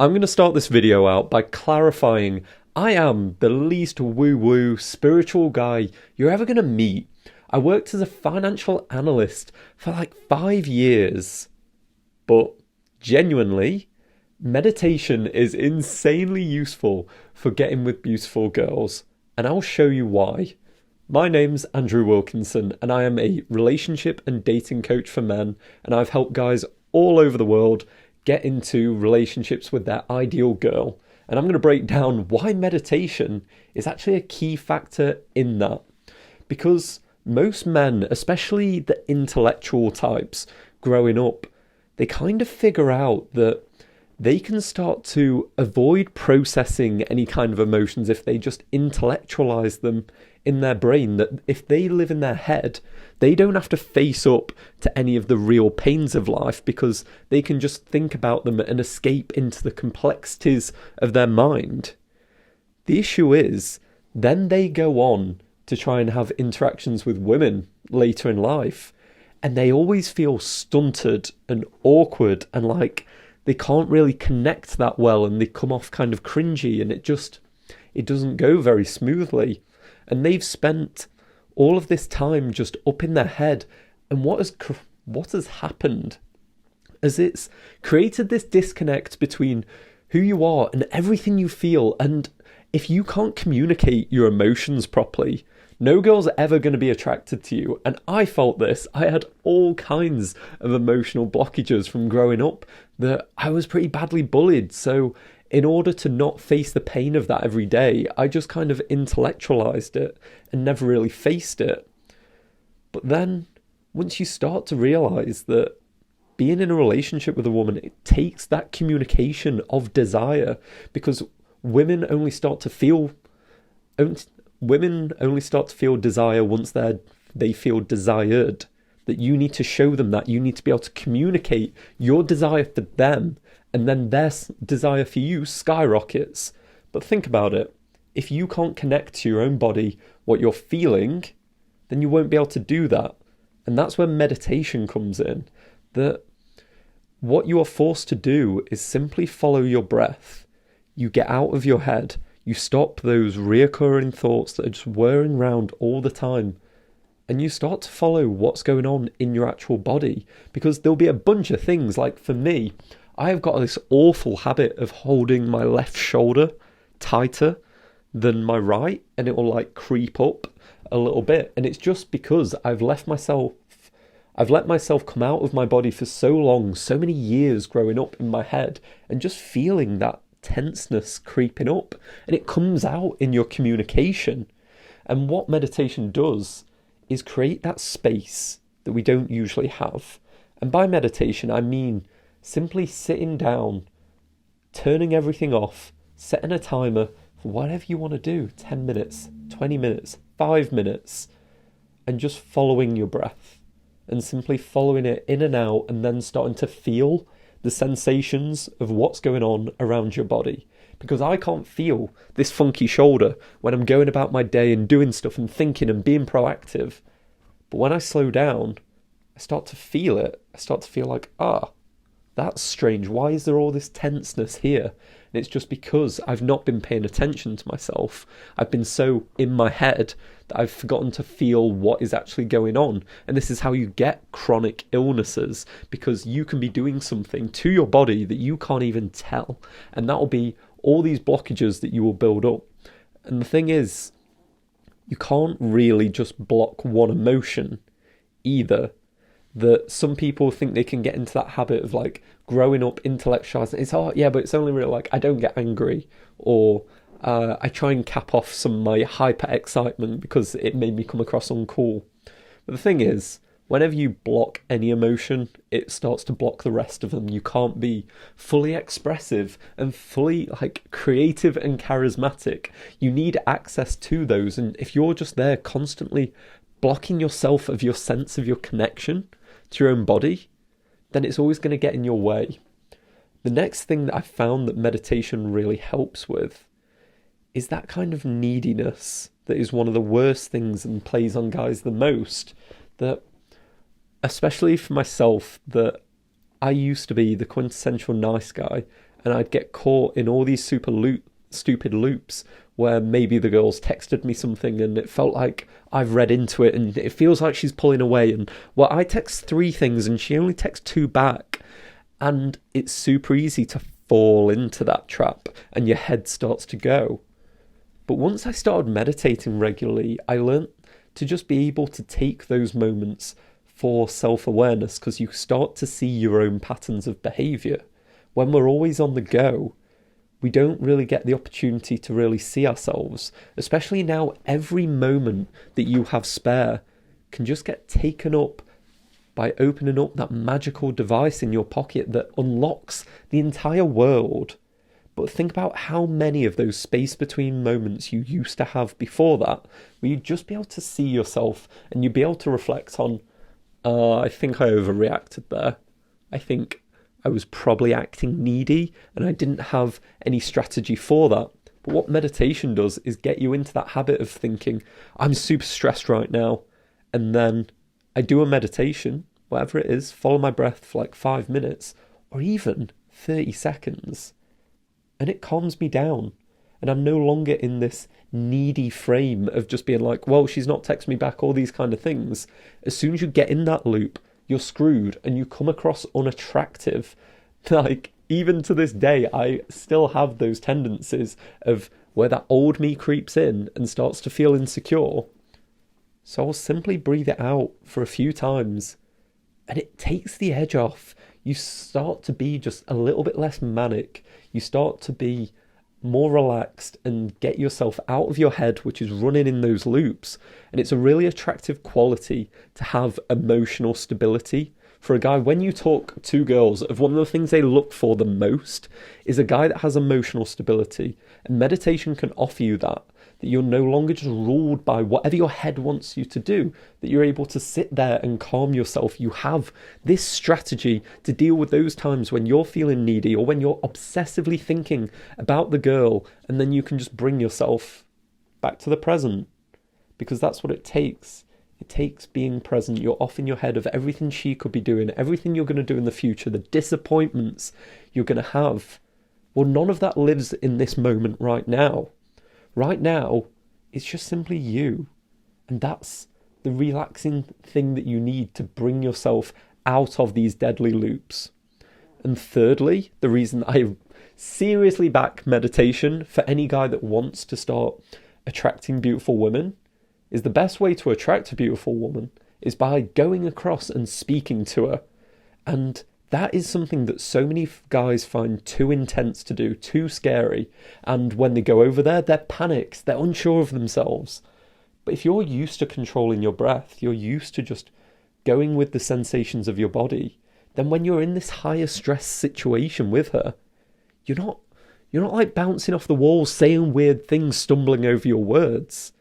I'm going to start this video out by clarifying I am the least woo-woo spiritual guy you're ever going to meet. I worked as a financial analyst for like 5 years, but genuinely, meditation is insanely useful for getting with beautiful girls, and I'll show you why. My name's Andrew Wilkinson, and I am a relationship and dating coach for men, and I've helped guys all over the world get into relationships with their ideal girl. And I'm going to break down why meditation is actually a key factor in that. Because most men, especially the intellectual types growing up, they kind of figure out that they can start to avoid processing any kind of emotions if they just intellectualize them in their brain, that if they live in their head, they don't have to face up to any of the real pains of life because they can just think about them and escape into the complexities of their mind. The issue is, then they go on to try and have interactions with women later in life, and they always feel stunted and awkward and like they can't really connect that well, and they come off kind of cringy, and it doesn't go very smoothly. And they've spent all of this time just up in their head, and what has happened is it's created this disconnect between who you are and everything you feel. And if you can't communicate your emotions properly, no girl's ever going to be attracted to you. And I felt this. I had all kinds of emotional blockages from growing up, that I was pretty badly bullied. So in order to not face the pain of that every day, I just kind of intellectualized it and never really faced it. But then once you start to realize that being in a relationship with a woman, it takes that communication of desire, because women only start to feel desire once they feel desired. That you need to show them that. You need to be able to communicate your desire for them, and then their desire for you skyrockets. But think about it. If you can't connect to your own body what you're feeling, then you won't be able to do that. And that's where meditation comes in. That what you are forced to do is simply follow your breath. You get out of your head. You stop those reoccurring thoughts that are just whirring around all the time. And you start to follow what's going on in your actual body. Because there'll be a bunch of things. Like for me, I have got this awful habit of holding my left shoulder tighter than my right. And it will like creep up a little bit. And it's just because I've let myself come out of my body for so long, so many years growing up in my head, and just feeling that tenseness creeping up, and it comes out in your communication. And what meditation does is create that space that we don't usually have. And by meditation, I mean simply sitting down, turning everything off, setting a timer for whatever you want to do, 10 minutes, 20 minutes, 5 minutes, and just following your breath, and simply following it in and out, and then starting to feel the sensations of what's going on around your body. Because I can't feel this funky shoulder when I'm going about my day and doing stuff and thinking and being proactive. But when I slow down, I start to feel it. I start to feel like, that's strange. Why is there all this tenseness here? And it's just because I've not been paying attention to myself. I've been so in my head that I've forgotten to feel what is actually going on. And this is how you get chronic illnesses, because you can be doing something to your body that you can't even tell. And that will be all these blockages that you will build up. And the thing is, you can't really just block one emotion either. That some people think they can get into that habit of like growing up intellectualizing. It's but it's only real, like I don't get angry, or I try and cap off some of my hyper excitement because it made me come across uncool. But the thing is, whenever you block any emotion, it starts to block the rest of them. You can't be fully expressive and fully like creative and charismatic. You need access to those. And if you're just there constantly blocking yourself of your sense of your connection to your own body, then it's always going to get in your way. The next thing that I found that meditation really helps with is that kind of neediness that is one of the worst things and plays on guys the most. That, especially for myself, that I used to be the quintessential nice guy, and I'd get caught in all these stupid loops where maybe the girl's texted me something and it felt like I've read into it and it feels like she's pulling away, and well, I text 3 things and she only texts 2 back, and it's super easy to fall into that trap and your head starts to go. But once I started meditating regularly, I learned to just be able to take those moments for self-awareness, because you start to see your own patterns of behaviour. When we're always on the go, we don't really get the opportunity to really see ourselves, especially now. Every moment that you have spare can just get taken up by opening up that magical device in your pocket that unlocks the entire world. But think about how many of those space between moments you used to have before that, where you'd just be able to see yourself and you'd be able to reflect on, I think I overreacted there. I think I was probably acting needy and I didn't have any strategy for that. But what meditation does is get you into that habit of thinking, I'm super stressed right now. And then I do a meditation, whatever it is, follow my breath for like 5 minutes or even 30 seconds. And it calms me down. And I'm no longer in this needy frame of just being like, well, she's not texting me back, all these kind of things. As soon as you get in that loop, you're screwed and you come across unattractive. Like, even to this day, I still have those tendencies of where that old me creeps in and starts to feel insecure. So I'll simply breathe it out for a few times and it takes the edge off. You start to be just a little bit less manic. You start to be more relaxed and get yourself out of your head, which is running in those loops. And it's a really attractive quality to have emotional stability. For a guy, when you talk to girls, of one of the things they look for the most is a guy that has emotional stability. And meditation can offer you that you're no longer just ruled by whatever your head wants you to do, that you're able to sit there and calm yourself. You have this strategy to deal with those times when you're feeling needy or when you're obsessively thinking about the girl, and then you can just bring yourself back to the present, because that's what it takes. It takes being present. You're off in your head of everything she could be doing, everything you're going to do in the future, the disappointments you're going to have. Well, none of that lives in this moment right now. Right now, it's just simply you. And that's the relaxing thing that you need to bring yourself out of these deadly loops. And thirdly, the reason I seriously back meditation for any guy that wants to start attracting beautiful women is the best way to attract a beautiful woman is by going across and speaking to her. And that is something that so many guys find too intense to do, too scary. And when they go over there, they're panicked, they're unsure of themselves. But if you're used to controlling your breath, you're used to just going with the sensations of your body, then when you're in this higher stress situation with her, you're not like bouncing off the walls, saying weird things, stumbling over your words.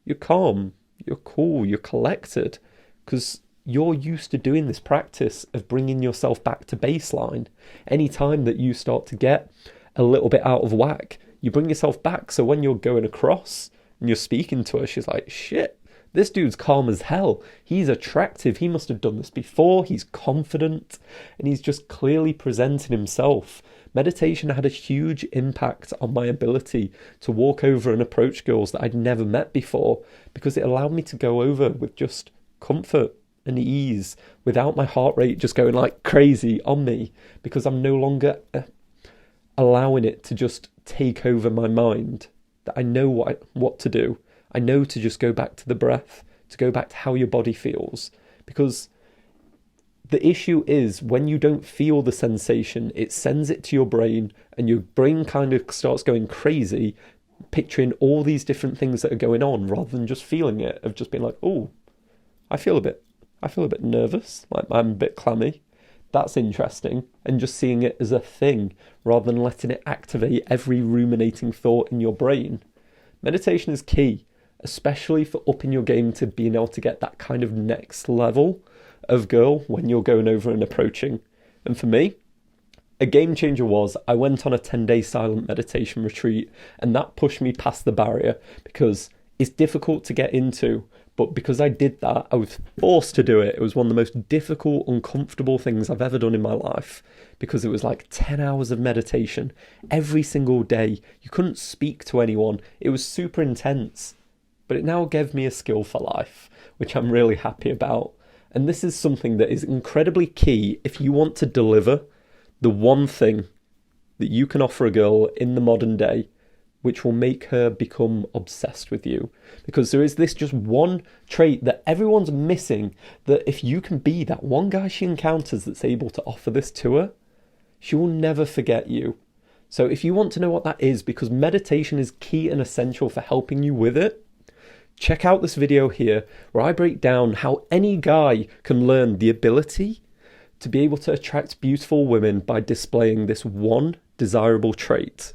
You're calm, you're cool, you're collected, because you're used to doing this practice of bringing yourself back to baseline. Any time that you start to get a little bit out of whack, you bring yourself back. So when you're going across and you're speaking to her, she's like, shit, this dude's calm as hell. He's attractive. He must have done this before. He's confident and he's just clearly presenting himself. Meditation had a huge impact on my ability to walk over and approach girls that I'd never met before, because it allowed me to go over with just comfort and ease without my heart rate just going like crazy on me, because I'm no longer allowing it to just take over my mind. That I know what to do. I know to just go back to the breath, to go back to how your body feels. Because the issue is when you don't feel the sensation, it sends it to your brain and your brain kind of starts going crazy, picturing all these different things that are going on rather than just feeling it, of just being like, oh, I feel a bit nervous, like I'm a bit clammy. That's interesting. And just seeing it as a thing rather than letting it activate every ruminating thought in your brain. Meditation is key, especially for upping your game to being able to get that kind of next level of girl when you're going over and approaching. And for me, a game changer was I went on a 10-day silent meditation retreat, and that pushed me past the barrier, because it's difficult to get into, But because I did that, I was forced to do it. It was one of the most difficult, uncomfortable things I've ever done in my life, because it was like 10 hours of meditation every single day. You couldn't speak to anyone. It was super intense, but it now gave me a skill for life, which I'm really happy about. And this is something that is incredibly key if you want to deliver the one thing that you can offer a girl in the modern day, which will make her become obsessed with you. Because there is this just one trait that everyone's missing, that if you can be that one guy she encounters that's able to offer this to her, she will never forget you. So if you want to know what that is, because meditation is key and essential for helping you with it, check out this video here where I break down how any guy can learn the ability to be able to attract beautiful women by displaying this one desirable trait.